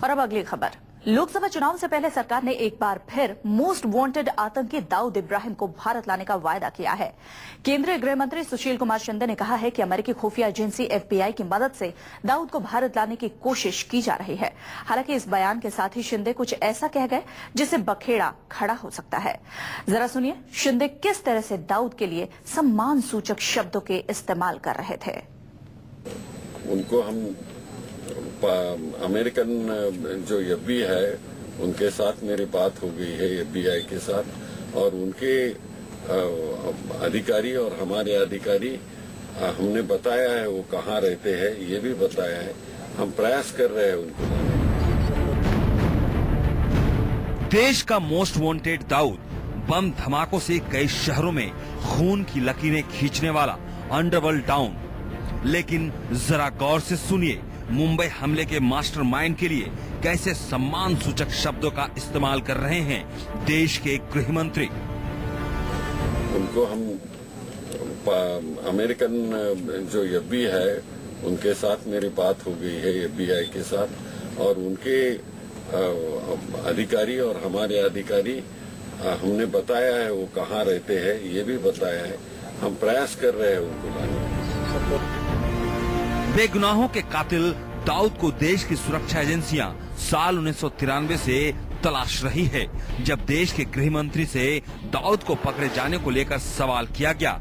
और अब अगली खबर। लोकसभा चुनाव से पहले सरकार ने एक बार फिर मोस्ट वांटेड आतंकी दाऊद इब्राहिम को भारत लाने का वायदा किया है। केंद्रीय गृह मंत्री सुशील कुमार शिंदे ने कहा है कि अमेरिकी खुफिया एजेंसी FBI की मदद से दाऊद को भारत लाने की कोशिश की जा रही है। हालांकि इस बयान के साथ ही शिंदे कुछ ऐसा कह गए जिससे बखेड़ा खड़ा हो सकता है। जरा सुनिए शिंदे किस तरह से दाऊद के लिए सम्मान सूचक शब्दों के इस्तेमाल कर रहे थे। उनको हम अमेरिकन जो FBI है उनके साथ मेरी बात हो गई है FBI के साथ, और उनके अधिकारी और हमारे अधिकारी हमने बताया है वो कहाँ रहते हैं, ये भी बताया है। हम प्रयास कर रहे हैं उनको लाने। देश का मोस्ट वांटेड दाऊद बम धमाकों से कई शहरों में खून की लकीरें खींचने वाला अंडरवर्ल्ड डॉन। लेकिन जरा गौर से सुनिए मुंबई हमले के मास्टरमाइंड के लिए कैसे सम्मान सूचक शब्दों का इस्तेमाल कर रहे हैं देश के गृह मंत्री। उनको हम अमेरिकन जो FBI है उनके साथ मेरी बात हो गई है FBI के साथ, और उनके अधिकारी और हमारे अधिकारी हमने बताया है वो कहाँ रहते हैं, ये भी बताया है। हम प्रयास कर रहे हैं उनको लाने। बेगुनाहों के कातिल दाऊद को देश की सुरक्षा एजेंसियां साल 1993 से तलाश रही है। जब देश के गृह मंत्री से दाऊद को पकड़े जाने को लेकर सवाल किया गया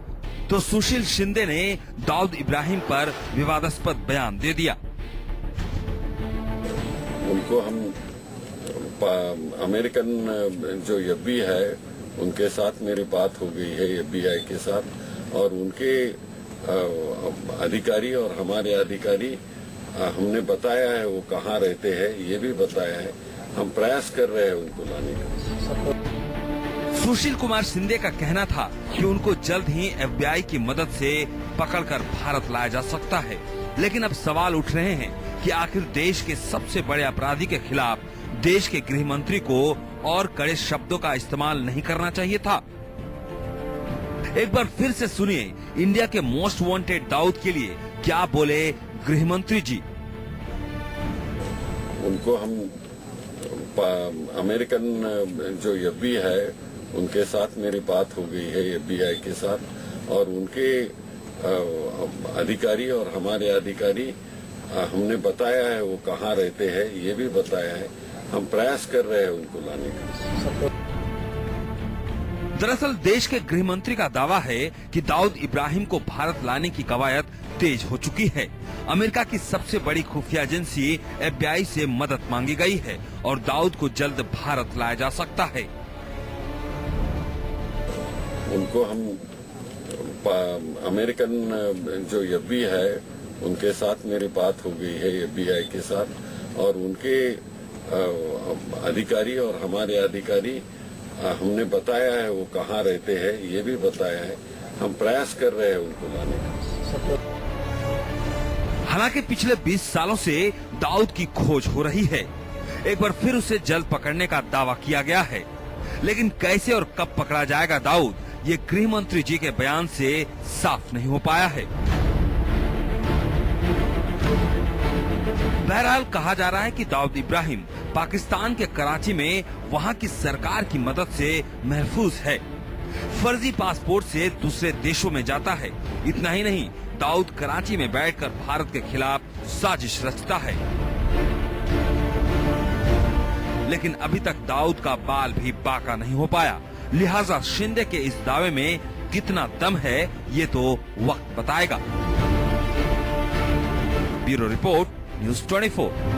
तो सुशील शिंदे ने दाऊद इब्राहिम पर विवादास्पद बयान दे दिया। उनको हम अमेरिकन जो FBI है उनके साथ मेरी बात हो गई है FBI के साथ, और उनके अधिकारी और हमारे अधिकारी हमने बताया है वो कहाँ रहते हैं, ये भी बताया है। हम प्रयास कर रहे हैं उनको लाने का। सुशील कुमार शिंदे का कहना था कि उनको जल्द ही FBI की मदद से पकड़कर भारत लाया जा सकता है। लेकिन अब सवाल उठ रहे हैं कि आखिर देश के सबसे बड़े अपराधी के खिलाफ देश के गृह मंत्री को और कड़े शब्दों का इस्तेमाल नहीं करना चाहिए था। एक बार फिर से सुनिए इंडिया के मोस्ट वांटेड दाऊद के लिए क्या बोले गृह मंत्री जी। उनको हम अमेरिकन जो FBI है उनके साथ मेरी बात हो गई है FBI के साथ, और उनके अधिकारी और हमारे अधिकारी हमने बताया है वो कहाँ रहते हैं, ये भी बताया है। हम प्रयास कर रहे हैं उनको लाने का। दरअसल देश के गृह मंत्री का दावा है कि दाऊद इब्राहिम को भारत लाने की कवायद तेज हो चुकी है। अमेरिका की सबसे बड़ी खुफिया एजेंसी FBI से मदद मांगी गई है और दाऊद को जल्द भारत लाया जा सकता है। उनको हम अमेरिकन जो FBI है उनके साथ मेरी बात हो गई है FBI के साथ, और उनके अधिकारी और हमारे अधिकारी हमने बताया है वो कहाँ रहते हैं, ये भी बताया है। हम प्रयास कर रहे हैं उनको लाने का। हालांकि पिछले 20 सालों से दाऊद की खोज हो रही है। एक बार फिर उसे जल्द पकड़ने का दावा किया गया है, लेकिन कैसे और कब पकड़ा जाएगा दाऊद, ये गृह मंत्री जी के बयान से साफ नहीं हो पाया है। बहरहाल कहा जा रहा है कि दाऊद इब्राहिम पाकिस्तान के कराची में वहां की सरकार की मदद से महफूज है। फर्जी पासपोर्ट से दूसरे देशों में जाता है। इतना ही नहीं, दाऊद कराची में बैठकर भारत के खिलाफ साजिश रचता है। लेकिन अभी तक दाऊद का बाल भी बाका नहीं हो पाया। लिहाजा शिंदे के इस दावे में कितना दम है ये तो वक्त बताएगा। Bureau report, News 24।